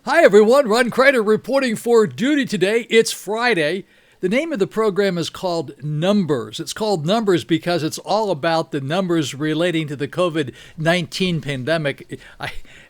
Hi everyone, Ron Crider reporting for duty today. It's Friday. The name of the program is called Numbers. It's called Numbers because it's all about the numbers relating to the COVID-19 pandemic.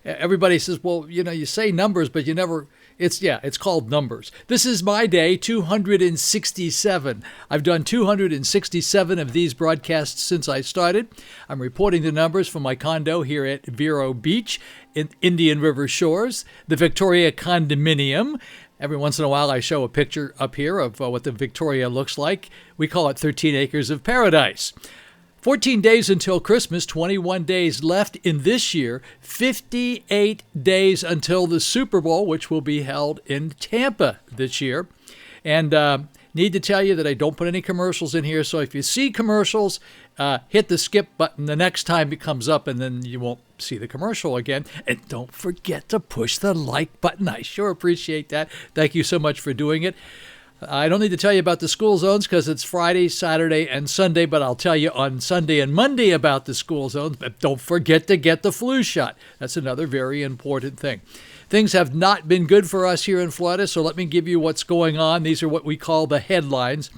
Everybody says, well, you say numbers, but you never, it's called Numbers. This is my day, 267. I've done 267 of these broadcasts since I started. I'm reporting the numbers from my condo here at Vero Beach in Indian River Shores, the Victoria Condominium. Every once in a while, I show a picture up here of what the Victoria looks like. We call it 13 acres of paradise. 14 days until Christmas, 21 days left in this year, 58 days until the Super Bowl, which will be held in Tampa this year. And need to tell you that I don't put any commercials in here, so if you see commercials, hit the skip button the next time it comes up, and then you won't see the commercial again. And don't forget to push the like button. I sure appreciate that. Thank you so much for doing it. I don't need to tell you about the school zones because it's Friday, Saturday, and Sunday, but I'll tell you on Sunday and Monday about the school zones. But don't forget to get the flu shot. That's another very important thing. Things have not been good for us here in Florida, so let me give you what's going on. These are what we call the headlines.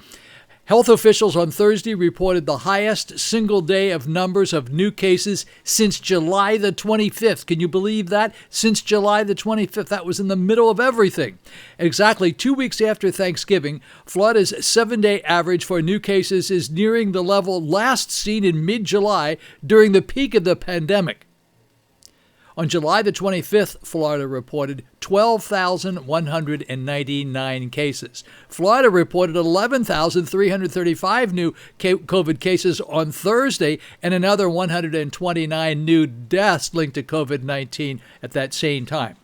Health officials on Thursday reported the highest single day of numbers of new cases since July the 25th. Can you believe that? Since July the 25th. That was in the middle of everything. Exactly 2 weeks after Thanksgiving, Florida's 7-day average for new cases is nearing the level last seen in mid-July during the peak of the pandemic. On July the 25th, Florida reported 12,199 cases. Florida reported 11,335 new COVID cases on Thursday and another 129 new deaths linked to COVID-19 at that same time.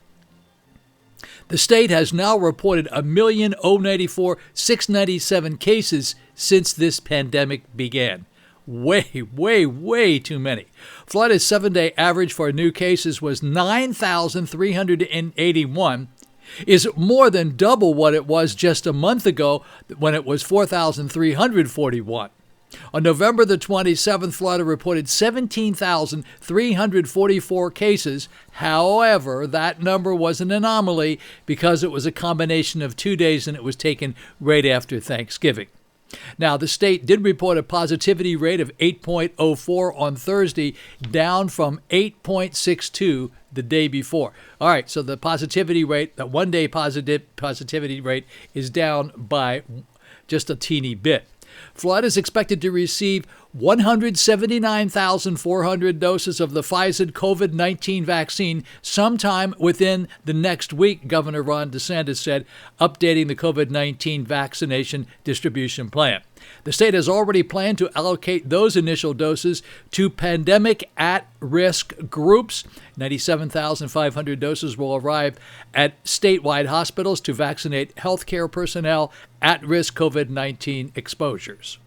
The state has now reported 1,094,697 cases since this pandemic began. Way too many. Florida's 7-day average for new cases was 9,381, is more than double what it was just a month ago when it was 4,341. On November the 27th, Florida reported 17,344 cases. However, that number was an anomaly because it was a combination of 2 days and it was taken right after Thanksgiving. Now, the state did report a positivity rate of 8.04 on Thursday, down from 8.62 the day before. All right, so the positivity rate, the one-day positivity rate, is down by just a teeny bit. Florida is expected to receive 179,400 doses of the Pfizer COVID-19 vaccine sometime within the next week, Governor Ron DeSantis said, updating the COVID-19 vaccination distribution plan. The state has already planned to allocate those initial doses to pandemic at-risk groups. 97,500 doses will arrive at statewide hospitals to vaccinate healthcare personnel at risk COVID-19 exposures.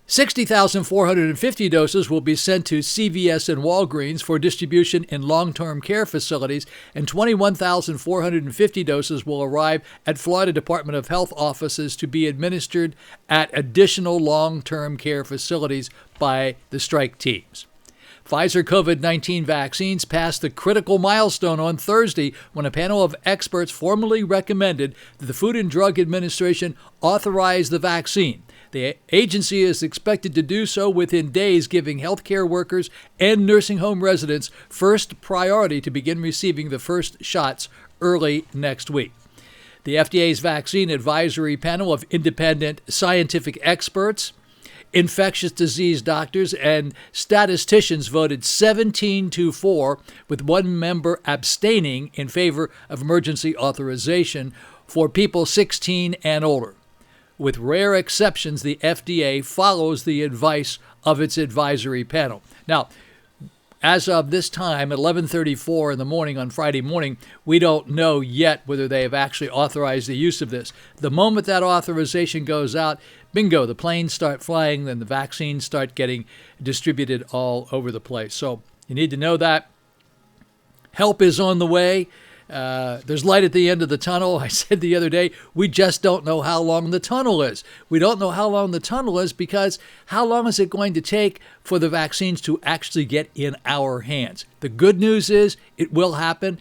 60,450 doses will be sent to CVS and Walgreens for distribution in long-term care facilities, and 21,450 doses will arrive at Florida Department of Health offices to be administered at additional long-term care facilities by the strike teams. Pfizer COVID-19 vaccines passed the critical milestone on Thursday when a panel of experts formally recommended that the Food and Drug Administration authorize the vaccine. The agency is expected to do so within days, giving healthcare workers and nursing home residents first priority to begin receiving the first shots early next week. The FDA's vaccine advisory panel of independent scientific experts, infectious disease doctors, and statisticians voted 17-4, with one member abstaining in favor of emergency authorization for people 16 and older. With rare exceptions, the FDA follows the advice of its advisory panel. Now, as of this time, at 11:34 in the morning on Friday morning, we don't know yet whether they have actually authorized the use of this. The moment that authorization goes out, bingo, the planes start flying, then the vaccines start getting distributed all over the place. So you need to know that. Help is on the way. There's light at the end of the tunnel. I said the other day, we just don't know how long the tunnel is. We don't know how long the tunnel is because how long is it going to take for the vaccines to actually get in our hands? The good news is it will happen.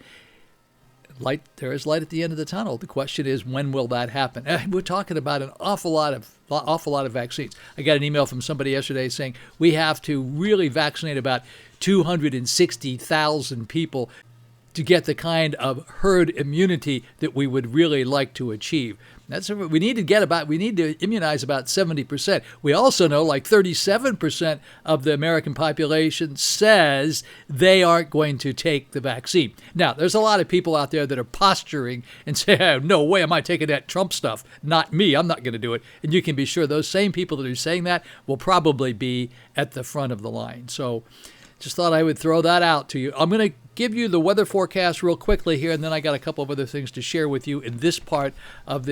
there is light at the end of the tunnel. The question is, when will that happen? We're talking about an awful lot of vaccines. I got an email from somebody yesterday saying we have to really vaccinate about 260,000 people to get the kind of herd immunity that we would really like to achieve. We need to immunize about 70%. We also know like 37% of the American population says they aren't going to take the vaccine. Now, there's a lot of people out there that are posturing and say, oh, no way am I taking that Trump stuff. Not me. I'm not going to do it. And you can be sure those same people that are saying that will probably be at the front of the line. So just thought I would throw that out to you. I'm going to give you the weather forecast real quickly here, and then I got a couple of other things to share with you in this part of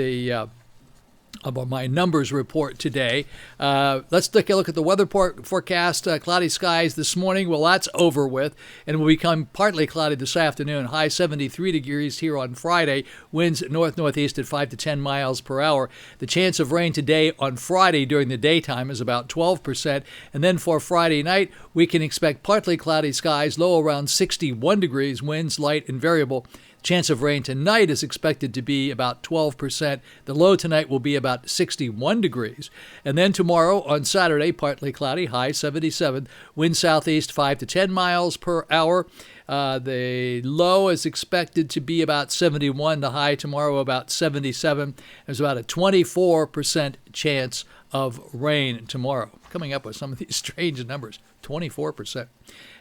my numbers report today. Let's take a look at the weather forecast. Cloudy skies this morning. Well, that's over with, and will become partly cloudy this afternoon. High 73 degrees here on Friday. Winds north-northeast at 5 to 10 miles per hour. The chance of rain today on Friday during the daytime is about 12%. And then for Friday night, we can expect partly cloudy skies, low around 61 degrees, winds light and variable. Chance of rain tonight is expected to be about 12%. The low tonight will be about 61 degrees. And then tomorrow on Saturday, partly cloudy, high 77. Wind southeast 5 to 10 miles per hour. The low is expected to be about 71. The high tomorrow about 77. There's about a 24% chance of rain tomorrow. Coming up with some of these strange numbers, 24%.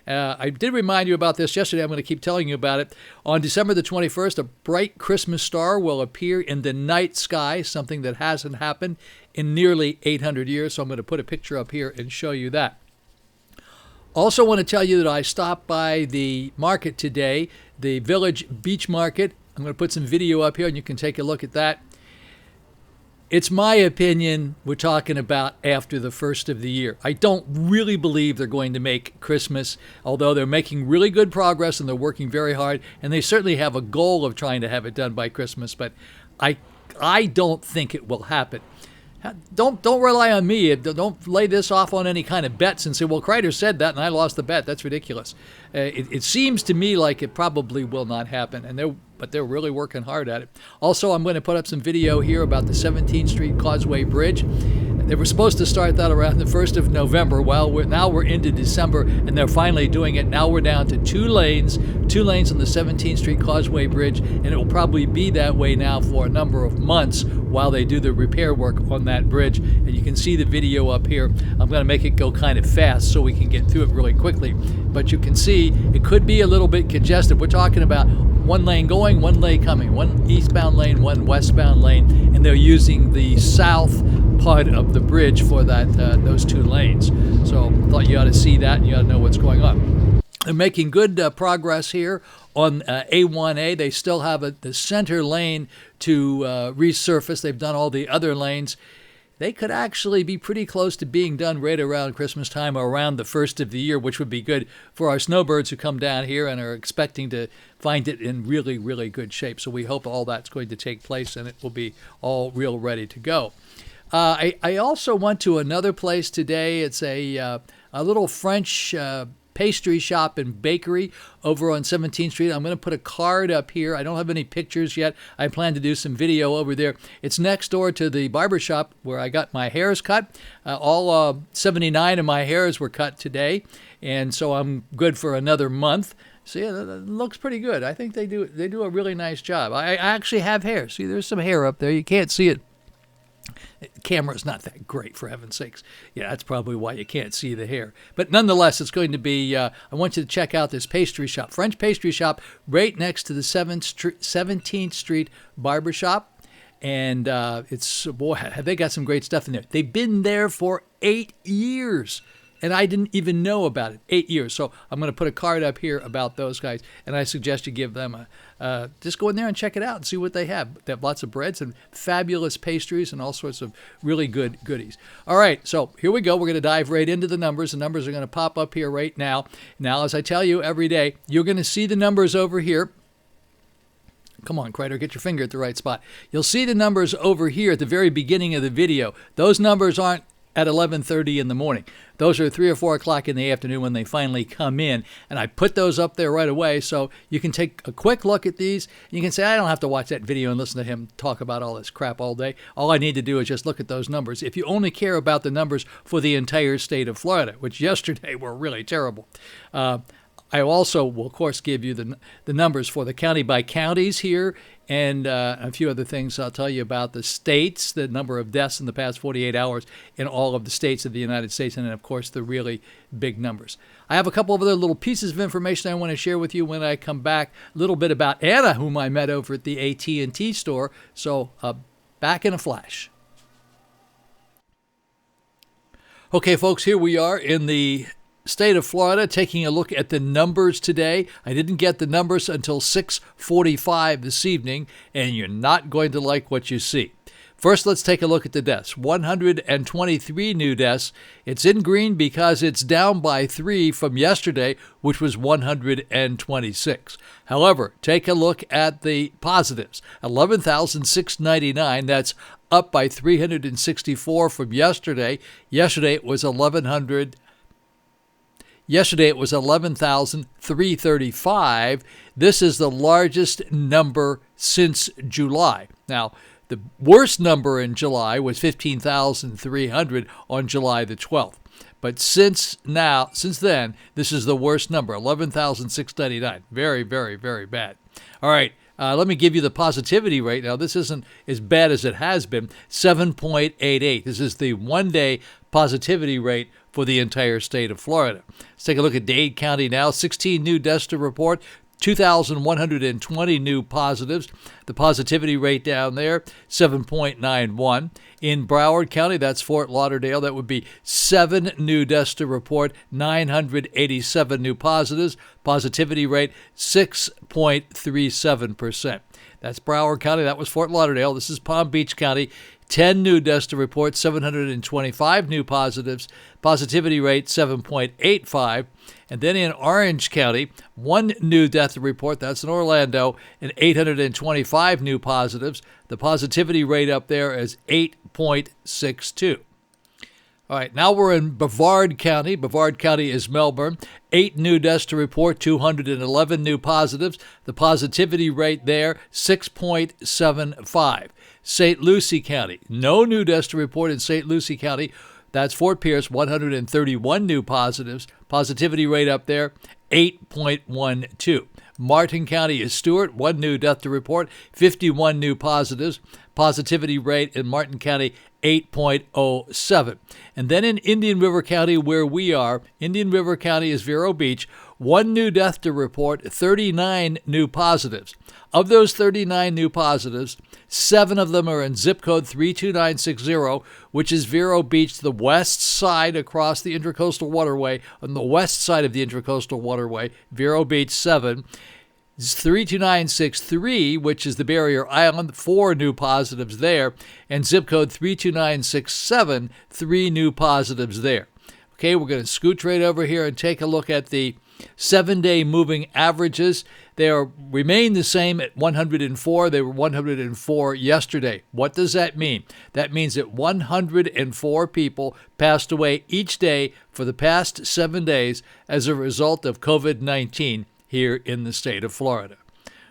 I did remind you about this yesterday. I'm going to keep telling you about it. On December the 21st, a bright Christmas star will appear in the night sky, something that hasn't happened in nearly 800 years. So I'm going to put a picture up here and show you that. Also want to tell you that I stopped by the market today, the Village Beach Market. I'm going to put some video up here and you can take a look at that. It's my opinion we're talking about after the first of the year. I don't really believe they're going to make Christmas, although they're making really good progress and they're working very hard, and they certainly have a goal of trying to have it done by Christmas, but I don't think it will happen. Don't rely on me. Don't lay this off on any kind of bets and say, well, Crider said that and I lost the bet. That's ridiculous. It seems to me like it probably will not happen, but they're really working hard at it. Also, I'm going to put up some video here about the 17th Street Causeway Bridge. They were supposed to start that around the 1st of November. Well, now we're into December, and they're finally doing it. Now we're down to two lanes on the 17th Street Causeway Bridge, and it will probably be that way now for a number of months while they do the repair work on that bridge. And you can see the video up here. I'm going to make it go kind of fast so we can get through it really quickly. But you can see it could be a little bit congested. We're talking about one lane going, one lane coming, one eastbound lane, one westbound lane, and they're using the south part of the bridge for those two lanes. So I thought you ought to see that and you ought to know what's going on. They're making good progress here on A1A. They still have the center lane to resurface. They've done all the other lanes. They could actually be pretty close to being done right around Christmas time or around the first of the year, which would be good for our snowbirds who come down here and are expecting to find it in really, really good shape. So we hope all that's going to take place and it will be all real ready to go. I also went to another place today. It's a little French pastry shop and bakery over on 17th Street. I'm going to put a card up here. I don't have any pictures yet. I plan to do some video over there. It's next door to the barber shop where I got my hairs cut. All 79 of my hairs were cut today, and so I'm good for another month. See, it looks pretty good. I think they do a really nice job. I actually have hair. See, there's some hair up there. You can't see it. The camera's not that great, for heaven's sakes. Yeah, that's probably why you can't see the hair. But nonetheless, it's going to be, I want you to check out this pastry shop, French pastry shop, right next to the 17th Street barber shop. And they got some great stuff in there. They've been there for 8 years. And I didn't even know about it. 8 years. So I'm going to put a card up here about those guys. And I suggest you give them just go in there and check it out and see what they have. They have lots of breads and fabulous pastries and all sorts of really good goodies. All right. So here we go. We're going to dive right into the numbers. The numbers are going to pop up here right now. Now, as I tell you every day, you're going to see the numbers over here. Come on, Crider, get your finger at the right spot. You'll see the numbers over here at the very beginning of the video. Those numbers aren't at 11:30 in the morning. Those are 3 or 4 o'clock in the afternoon when they finally come in, and I put those up there right away so you can take a quick look at these. You can say, I don't have to watch that video and listen to him talk about all this crap all day. All I need to do is just look at those numbers. If you only care about the numbers for the entire state of Florida, which yesterday were really terrible. I also will, of course, give you the numbers for the county by counties here and a few other things. I'll tell you about the states, the number of deaths in the past 48 hours in all of the states of the United States, and then, of course, the really big numbers. I have a couple of other little pieces of information I want to share with you when I come back. A little bit about Anna, whom I met over at the AT&T store. So back in a flash. Okay, folks, here we are in the state of Florida, taking a look at the numbers today. I didn't get the numbers until 6:45 this evening, and you're not going to like what you see. First, let's take a look at the deaths. 123 new deaths. It's in green because it's down by 3 from yesterday, which was 126. However, take a look at the positives. 11,699. That's up by 364 from yesterday. Yesterday it was 1,100. Yesterday it was 11,335. This is the largest number since July. Now, the worst number in July was 15,300 on July the 12th. But since then, this is the worst number, 11,699. Very, very, very bad. All right, let me give you the positivity rate. Now, this isn't as bad as it has been, 7.88. This is the one-day positivity rate for the entire state of Florida. Let's take a look at Dade County now. 16 new deaths to report, 2,120 new positives. The positivity rate down there, 7.91. In Broward County, that's Fort Lauderdale, that would be 7 new deaths to report, 987 new positives. Positivity rate, 6.37%. That's Broward County. That was Fort Lauderdale. This is Palm Beach County. 10 new deaths to report, 725 new positives. Positivity rate, 7.85. And then in Orange County, 1 new death to report. That's in Orlando, and 825 new positives. The positivity rate up there is 8.62. All right, now we're in Brevard County. Brevard County is Melbourne. 8 new deaths to report, 211 new positives. The positivity rate there, 6.75. St. Lucie County, no new deaths to report in St. Lucie County. That's Fort Pierce, 131 new positives. Positivity rate up there, 8.12. Martin County is Stewart, 1 new death to report, 51 new positives. Positivity rate in Martin County, 8.07. And then in Indian River County, where we are, Indian River County is Vero Beach, 1 new death to report, 39 new positives. Of those 39 new positives, 7 of them are in zip code 32960, which is Vero Beach, the west side across the Intracoastal Waterway, on the west side of the Intracoastal Waterway, Vero Beach 7. 32963, which is the Barrier Island, 4 new positives there, and zip code 32967, 3 new positives there. Okay, we're going to scoot right over here and take a look at the 7-day moving averages. They remain the same at 104. They were 104 yesterday. What does that mean? That means that 104 people passed away each day for the past 7 days as a result of COVID-19 here in the state of Florida.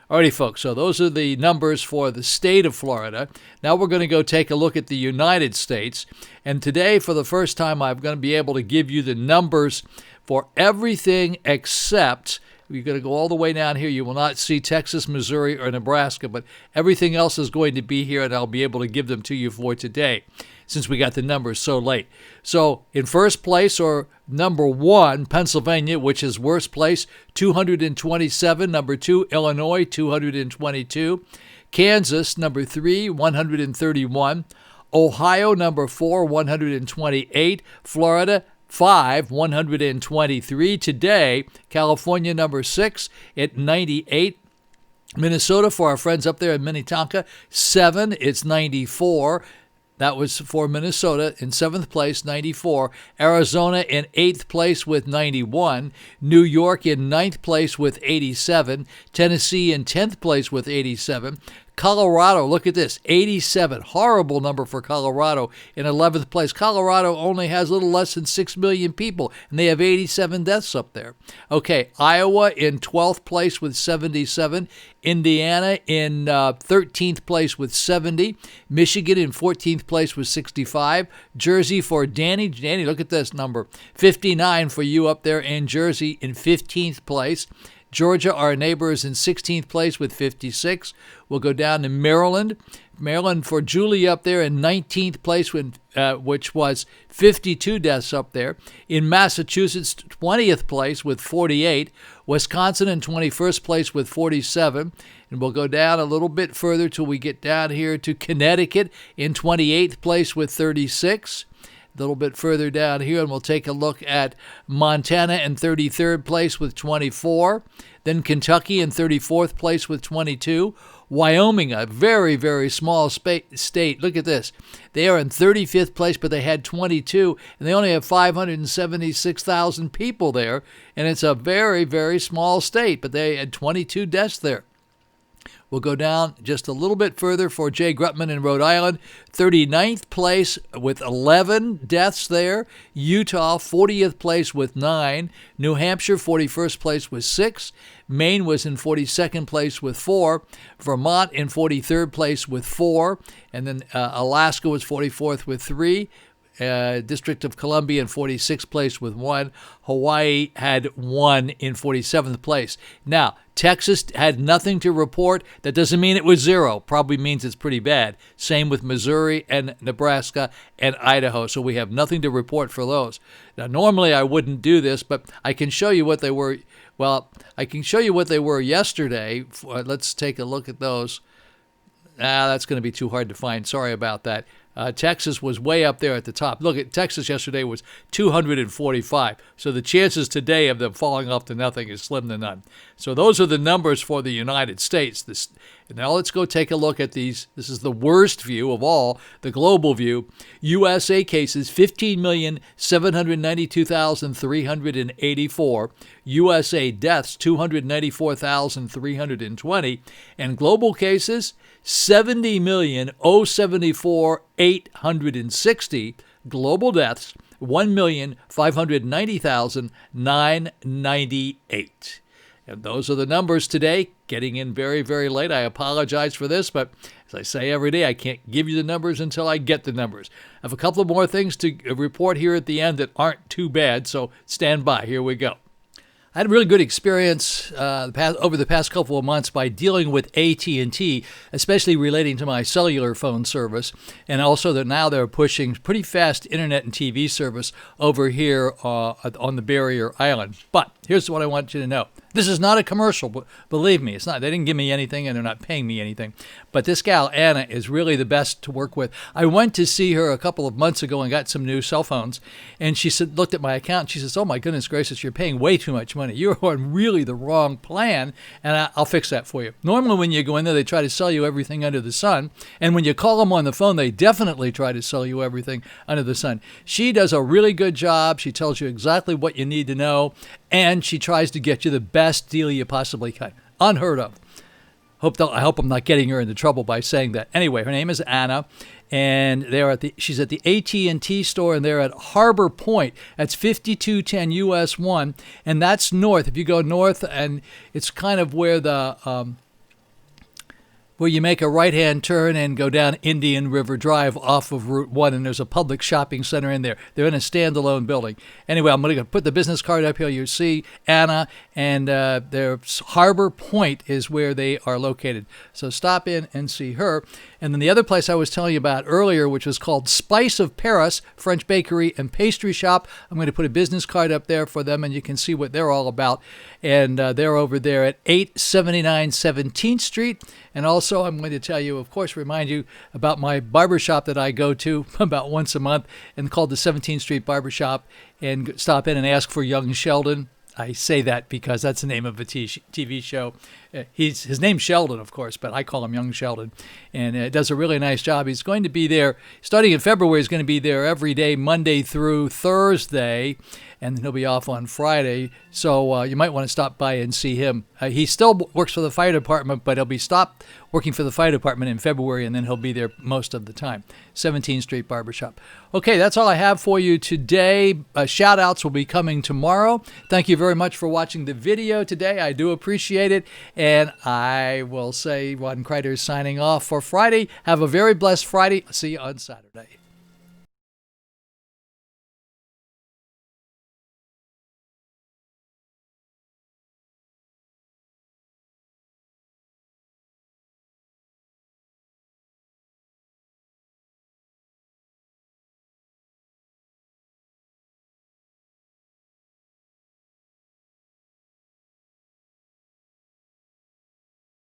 Alrighty, folks, so those are the numbers for the state of Florida. Now we're going to go take a look at the United States. And today, for the first time, I'm going to be able to give you the numbers for everything except, you're going to go all the way down here. You will not see Texas, Missouri, or Nebraska, but everything else is going to be here, and I'll be able to give them to you for today, since we got the numbers so late. So in first place, or number 1, Pennsylvania, which is worst place, 227. Number 2, Illinois, 222. Kansas, number 3, 131. Ohio, number 4, 128. Florida, 5, 123 today. California, number 6 at 98. Minnesota, for our friends up there in Minnetonka, 7, it's 94. That was for Minnesota in 7th place, 94. Arizona in 8th place with 91. New York in 9th place with 87. Tennessee in 10th place with 87. Colorado, look at this, 87. Horrible number for Colorado in 11th place. Colorado only has a little less than 6 million people, and they have 87 deaths up there. Okay, Iowa in 12th place with 77. Indiana in 13th place with 70. Michigan in 14th place with 65. Jersey for Danny. Danny, look at this number. 59 for you up there in Jersey in 15th place. Georgia, our neighbors, in 16th place with 56. We'll go down to Maryland. Maryland for Julie up there in 19th place, which was 52 deaths up there. In Massachusetts, 20th place with 48. Wisconsin in 21st place with 47. And we'll go down a little bit further till we get down here to Connecticut in 28th place with 36. A little bit further down here, and we'll take a look at Montana in 33rd place with 24. Then Kentucky in 34th place with 22. Wyoming, a very, very small state. Look at this. They are in 35th place, but they had 22, and they only have 576,000 people there. And it's a very, very small state, but they had 22 deaths there. We'll go down just a little bit further for Jay Grutman in Rhode Island, 39th place with 11 deaths there. Utah, 40th place with 9. New Hampshire, 41st place with 6. Maine was in 42nd place with 4. Vermont in 43rd place with 4. And then Alaska was 44th with 3. District of Columbia in 46th place with 1. Hawaii had 1 in 47th place. Now, Texas had nothing to report. That doesn't mean it was 0. Probably means it's pretty bad. Same with Missouri and Nebraska and Idaho. So we have nothing to report for those. Now, normally I wouldn't do this, but I can show you what they were. Well, I can show you what they were yesterday. Let's take a look at those. That's going to be too hard to find. Sorry about that. Texas was way up there at the top. Look, at Texas yesterday was 245. So the chances today of them falling off to nothing is slim to none. So those are the numbers for the United States. Now let's go take a look at these. This is the worst view of all, the global view. USA cases, 15,792,384. USA deaths, 294,320. And global cases, 70,074,860. Global deaths, 1,590,998. And those are the numbers today, getting in very, very late. I apologize for this, but as I say every day, I can't give you the numbers until I get the numbers. I have a couple of more things to report here at the end that aren't too bad, so stand by. Here we go. I had a really good experience over the past couple of months by dealing with AT&T, especially relating to my cellular phone service, and also that now they're pushing pretty fast internet and TV service over here on the barrier island. But here's what I want you to know. This is not a commercial, but believe me, it's not. They didn't give me anything, and they're not paying me anything. But this gal, Anna, is really the best to work with. I went to see her a couple of months ago and got some new cell phones, and she looked at my account, and she says, "Oh, my goodness gracious, you're paying way too much money. You're on really the wrong plan, and I'll fix that for you." Normally, when you go in there, they try to sell you everything under the sun, and when you call them on the phone, they definitely try to sell you everything under the sun. She does a really good job. She tells you exactly what you need to know, and she tries to get you the best deal you possibly can. Unheard of. I hope I'm not getting her into trouble by saying that. Anyway, her name is Anna, and she's at the AT&T store, and they're at Harbor Point. That's 5210 US 1, and that's north. If you go north, and it's kind of where where you make a right-hand turn and go down Indian River Drive off of Route 1, and there's a public shopping center in there. They're in a standalone building. Anyway, I'm going to put the business card up here. You see Anna, and their Harbor Point is where they are located. So stop in and see her. And then the other place I was telling you about earlier, which was called Spice of Paris, French Bakery and Pastry Shop. I'm going to put a business card up there for them, and you can see what they're all about. And they're over there at 879 17th Street. And also, I'm going to tell you, of course, remind you about my barbershop that I go to about once a month, and called the 17th Street Barbershop, and stop in and ask for young Sheldon. I say that because that's the name of a TV show. his name's Sheldon, of course, but I call him Young Sheldon, and does a really nice job. He's going to be there starting in February. He's going to be there every day, Monday through Thursday, and then he'll be off on Friday. So you might want to stop by and see him. He still works for the fire department, but he'll be stopped working for the fire department in February, and then he'll be there most of the time. 17th Street Barbershop. Okay, that's all I have for you today. Shout-outs will be coming tomorrow. Thank you very much for watching the video today. I do appreciate it. And I will say Ron Crider is signing off for Friday. Have a very blessed Friday. See you on Saturday.